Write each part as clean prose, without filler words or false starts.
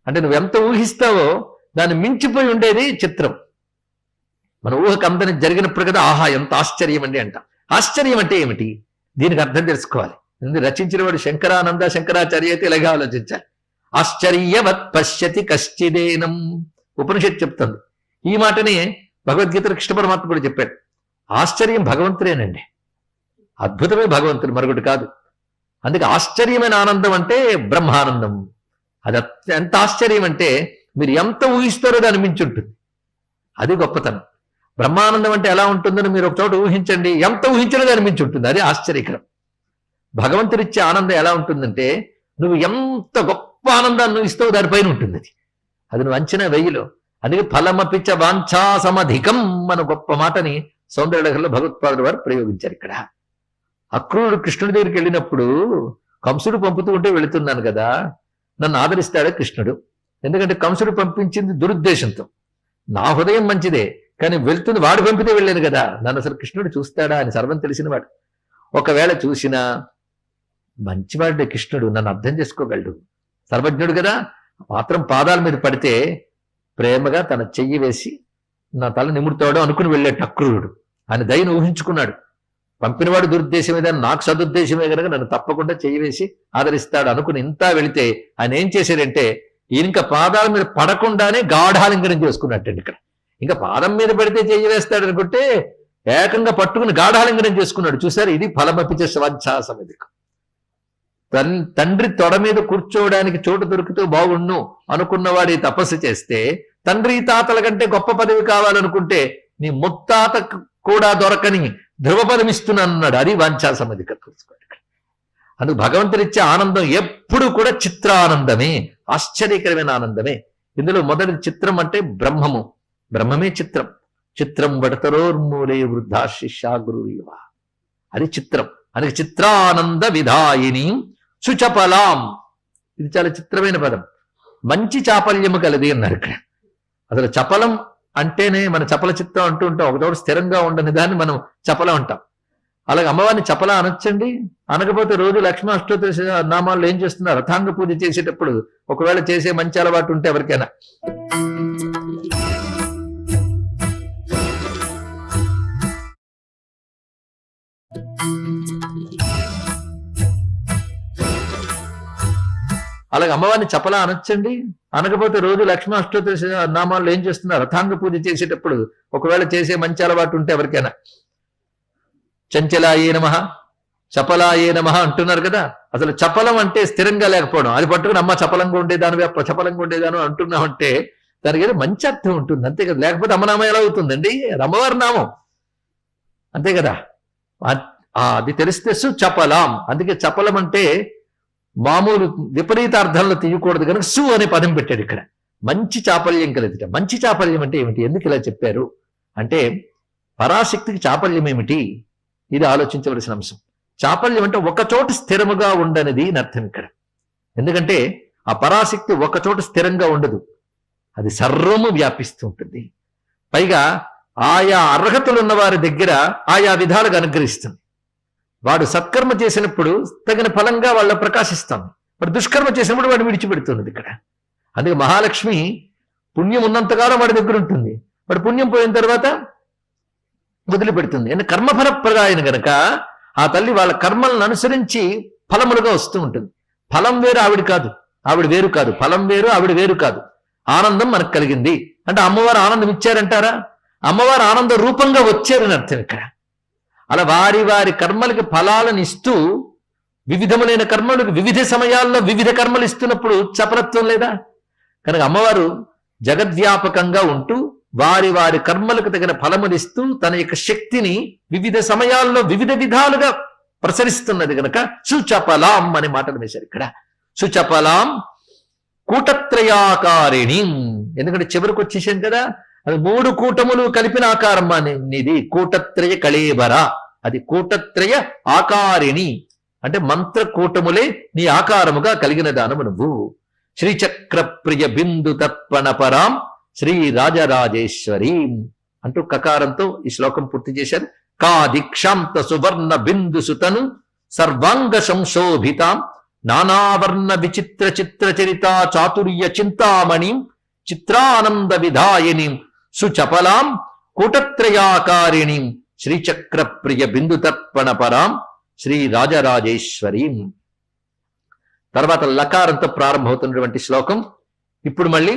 అంటే నువ్వు ఎంత ఊహిస్తావో దాన్ని మించిపోయి ఉండేది చిత్రం. మన ఊహకు అందని జరిగినప్పుడు కదా ఆహా ఎంత ఆశ్చర్యం అండి అంట. ఆశ్చర్యం అంటే ఏమిటి? దీనికి అర్థం తెలుసుకోవాలి. రచించిన వాడు శంకరాచార్య అయితే ఇలాగే ఆలోచించాలి. ఆశ్చర్యవత్ పశ్యతి కశ్చిదేనం ఉపనిషత్తు చెప్తుంది. ఈ మాటని భగవద్గీతలో కృష్ణ పరమాత్మ కూడా చెప్పాడు. ఆశ్చర్యం భగవంతుడేనండి, అద్భుతమే భగవంతుడు, మరొకటి కాదు. అందుకే ఆశ్చర్యమైన ఆనందం అంటే బ్రహ్మానందం. అది ఎంత ఆశ్చర్యం అంటే మీరు ఎంత ఊహిస్తారో దాన్ని మించి ఉంటుంది. అది గొప్పతనం. బ్రహ్మానందం అంటే ఎలా ఉంటుందని మీరు ఒక చోట ఊహించండి, ఎంత ఊహించినా దాన్ని మించి ఉంటుంది. అది ఆశ్చర్యకరం. భగవంతుడిచ్చే ఆనందం ఎలా ఉంటుందంటే నువ్వు ఎంత గొప్ప ఆనందాన్ని నువ్వు ఇస్తావు దానిపైన ఉంటుంది. అది నువ్వు అంచనా వెయ్యిలో. అందుకే ఫలమపిచ వాంఛా సమధికం మన గొప్ప మాటని సౌందర్యలహరిలో భగవత్పాదుల వారు ప్రయోగించారు. ఇక్కడ అక్రూరుడు కృష్ణుడి దగ్గరికి వెళ్ళినప్పుడు కంసుడు పంపుతూ ఉంటే వెళుతున్నాను కదా, నన్ను ఆదరిస్తాడే కృష్ణుడు. ఎందుకంటే కంసుడు పంపించింది దురుద్దేశంతో. నా హృదయం మంచిదే, కానీ వెళ్తుంది వాడు పంపితే వెళ్ళాను కదా, నన్ను అసలు కృష్ణుడు చూస్తాడా అని సర్వం తెలిసినవాడు. ఒకవేళ చూసినా మంచివాడే కృష్ణుడు, నన్ను అర్థం చేసుకోగలడు, సర్వజ్ఞుడు కదా. మాత్రం పాదాల మీద పడితే ప్రేమగా తన చెయ్యి వేసి నా తల నిమురుతాడు అనుకుని వెళ్ళాడు అక్రూరుడు. ఆయన దయను ఊహించుకున్నాడు. పంపినవాడు దురుద్దేశమే కానీ నాకు సదుద్దేశమే కనుక నన్ను తప్పకుండా చెయ్యి వేసి ఆదరిస్తాడు అనుకుని ఇంతా వెళితే ఆయన ఏం చేశాడంటే ఇంకా పాదాల మీద పడకుండానే గాఢాలింగనం చేసుకున్నట్టండి. ఇక్కడ ఇంకా పాదం మీద పడితే చెయ్యి వేస్తాడు అనుకుంటే ఏకంగా పట్టుకుని గాఢాలింగనం చేసుకున్నాడు. చూసారు, ఇది ఫలమపిచ స్వాధ్యా సమిధికం. తండ్రి తొడ మీద కూర్చోవడానికి చోటు దొరికితే బాగుండు అనుకున్నవాడి తపస్సు చేస్తే తండ్రి తాతల కంటే గొప్ప పదవి కావాలనుకుంటే నీ ముత్తాత కూడా దొరకని ధ్రువపదం ఇస్తున్నానన్నాడు. అది వాంఛా సమిధికం. అందుకు భగవంతుడిచ్చే ఆనందం ఎప్పుడు కూడా చిత్రానందమే, ఆశ్చర్యకరమైన ఆనందమే. ఇందులో మొదటి చిత్రం అంటే బ్రహ్మము. బ్రహ్మమే చిత్రం. చిత్రం వడతరోర్మూలే వృద్ధా శిష్యా గురురీవ. అది చిత్రం. అది చిత్రానంద విధాయిని సుచపలాం. ఇది చాలా చిత్రమైన పదం. మంచి చాపల్యము కలది అన్నారు ఇక్కడ. అసలు చపలం అంటేనే మన చపల చిత్తం అంటూ ఉంటాం. ఒకచోట స్థిరంగా ఉండని దాన్ని మనం చపల అంటాం. అలాగే అమ్మవారిని చపల అనొచ్చండి. అనకపోతే రోజు లక్ష్మీ అష్టోత్తర నామాల్లో ఏం చేస్తున్నారు, రథాంగ పూజ చేసేటప్పుడు ఒకవేళ చేసే మంచి అలవాటు ఉంటే ఎవరికైనా అలాగే అమ్మవారిని చపలా అనొచ్చండి. అనకపోతే రోజు లక్ష్మీ అష్టోత్తర నామాల్లో ఏం చేస్తున్నారు, రథాంగ పూజ చేసేటప్పుడు ఒకవేళ చేసే మంచి అలవాటు ఉంటే ఎవరికైనా చంచలాయే నమః చపలాయే నమః అంటున్నారు కదా. అసలు చపలం అంటే స్థిరంగా లేకపోవడం. అది పట్టుకుని అమ్మ చపలంగా ఉండేదాను చపలంగా ఉండేదాను అంటున్నామంటే దానికి ఏదో మంచి అర్థం ఉంటుంది అంతే కదా. లేకపోతే అమ్మనామం ఎలా అవుతుందండి, అమ్మవారి నామం అంతే కదా. అది తెలిస్తే చపలాం. అందుకే చపలం అంటే మామూలు విపరీత అర్థంలో తీయకూడదు కనుక సు అనే పదం పెట్టాడు ఇక్కడ. మంచి చాపల్యం కలిగిట. మంచి చాపల్యం అంటే ఏమిటి, ఎందుకు ఇలా చెప్పారు అంటే పరాశక్తికి చాపల్యం ఏమిటి, ఇది ఆలోచించవలసిన అంశం. చాపల్యం అంటే ఒకచోట స్థిరముగా ఉండనిది అని అర్థం ఇక్కడ. ఎందుకంటే ఆ పరాశక్తి ఒకచోట స్థిరంగా ఉండదు, అది సర్వము వ్యాపిస్తూ ఉంటుంది. పైగా ఆయా అర్హతలు ఉన్న వారి దగ్గర ఆయా విధాలుగా అనుగ్రహిస్తుంది. వాడు సత్కర్మ చేసినప్పుడు తగిన ఫలంగా వాళ్ళ ప్రకాశిస్తాం, వాడు దుష్కర్మ చేసినప్పుడు వాడు విడిచిపెడుతున్నది ఇక్కడ. అందుకే మహాలక్ష్మి పుణ్యం ఉన్నంతకాలం వాడి దగ్గర ఉంటుంది, వాడు పుణ్యం పోయిన తర్వాత వదిలిపెడుతుంది. ఎందుకంటే కర్మఫల ప్రదాయన గనక ఆ తల్లి వాళ్ళ కర్మలను అనుసరించి ఫలములుగా వస్తూ ఉంటుంది. ఫలం వేరు ఆవిడ కాదు, ఆవిడ వేరు కాదు. ఫలం వేరు ఆవిడ వేరు కాదు. ఆనందం మనకు కలిగింది అంటే అమ్మవారు ఆనందం ఇచ్చారంటారా, అమ్మవారు ఆనంద రూపంగా వచ్చారని అర్థం ఇక్కడ. అలా వారి వారి కర్మలకి ఫలాలను ఇస్తూ వివిధములైన కర్మలకు వివిధ సమయాల్లో వివిధ కర్మలు ఇస్తున్నప్పుడు చపలత్వం లేదా? కనుక అమ్మవారు జగద్వ్యాపకంగా ఉంటూ వారి వారి కర్మలకు తగిన ఫలములిస్తూ తన యొక్క శక్తిని వివిధ సమయాల్లో వివిధ విధాలుగా ప్రసరిస్తున్నది కనుక సుచపలాం అనే మాటలు వేశారు ఇక్కడ. సుచపలాం కూటత్రయాకారిణి. ఎందుకంటే చివరికి వచ్చేసాం కదా, అది 3 కూటములు కలిపిన ఆకారం అనేది కూటత్రయ కళేబర. అది కూటత్రయ ఆకారిణి అంటే మంత్ర కూటములే నీ ఆకారముగా కలిగిన దానము నువ్వు. శ్రీచక్ర ప్రియ బిందు తర్పణ పరాం శ్రీ రాజరాజేశ్వరి అంటూ కకారంతో ఈ శ్లోకం పూర్తి చేశారు. కా దీక్షాంత సువర్ణ బిందు సుతను సర్వాంగ సంశోభితాం నానావర్ణ విచిత్ర చిత్ర చరిత చాతుర్య చింతామణిం చిత్రానంద విధాయినిం సుచపలాం కూటత్రయాకారిణీం శ్రీచక్ర ప్రియ బిందుతర్పణ పరాం శ్రీ రాజరాజేశ్వరీం. తర్వాత లకారంతో ప్రారంభమవుతున్నటువంటి శ్లోకం. ఇప్పుడు మళ్ళీ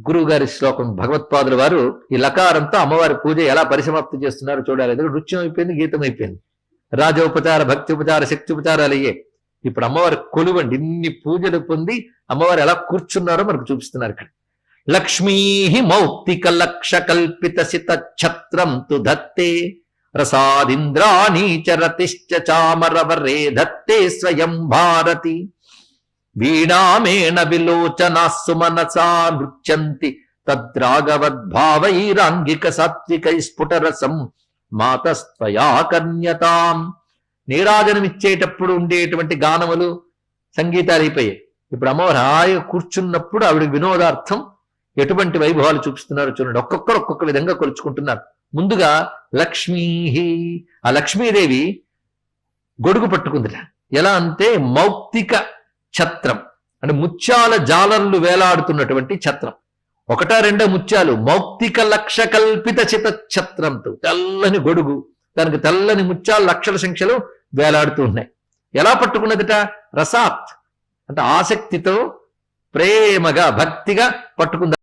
గురువు గారి శ్లోకం. భగవత్పాదుల వారు ఈ లకారంతో అమ్మవారి పూజ ఎలా పరిసమాప్తి చేస్తున్నారో చూడాలి. ఎందుకంటే నృత్యం అయిపోయింది, గీతం అయిపోయింది, రాజోపచార భక్తి ఉపచార శక్తి ఉపచారాలు అయ్యే. ఇప్పుడు అమ్మవారి కొలువండి, ఇన్ని పూజలు పొంది అమ్మవారు ఎలా కూర్చున్నారో మనకు చూపిస్తున్నారు ఇక్కడ. లక్ష్మీ మౌక్తిక లక్ష కల్పిత సిత ఛత్రం తు ధత్తే రసాదింద్రాణీచరతిశ్చ చామరవరే ధత్తే స్వయం భారతి వీణామేణ విలోచనాస్సు మనసా నృత్యంతి తద్రాగవద్భావైరాంగిక సాత్వికై స్ఫుటరసం మాతస్త్వయా కన్యతాం. నీరాజనమిచ్చేటప్పుడు ఉండేటువంటి గానములు సంగీతాలు అయిపోయాయి. ఇప్పుడు అమ్మవారు హాయిగా కూర్చున్నప్పుడు ఆవిడ వినోదార్థం ఎటువంటి వైభవాలు చూపిస్తున్నారు చూడండి. ఒక్కొక్కరు ఒక్కొక్క విధంగా కొలుచుకుంటున్నారు. ముందుగా లక్ష్మీ, ఆ లక్ష్మీదేవి గొడుగు పట్టుకుందిట. ఎలా అంటే మౌక్తిక ఛత్రం అంటే ముత్యాల జాలర్లు వేలాడుతున్నటువంటి ఛత్రం. ఒకటా రెండో ముత్యాలు, మౌక్తిక లక్ష కల్పిత చిత ఛత్రంతో తెల్లని గొడుగు, దానికి తెల్లని ముత్యాలు లక్షల సంఖ్యలో వేలాడుతూ ఉన్నాయి. ఎలా పట్టుకున్నదిట? రసాత్ అంటే ఆసక్తితో ప్రేమగా భక్తిగా పట్టుకుంది.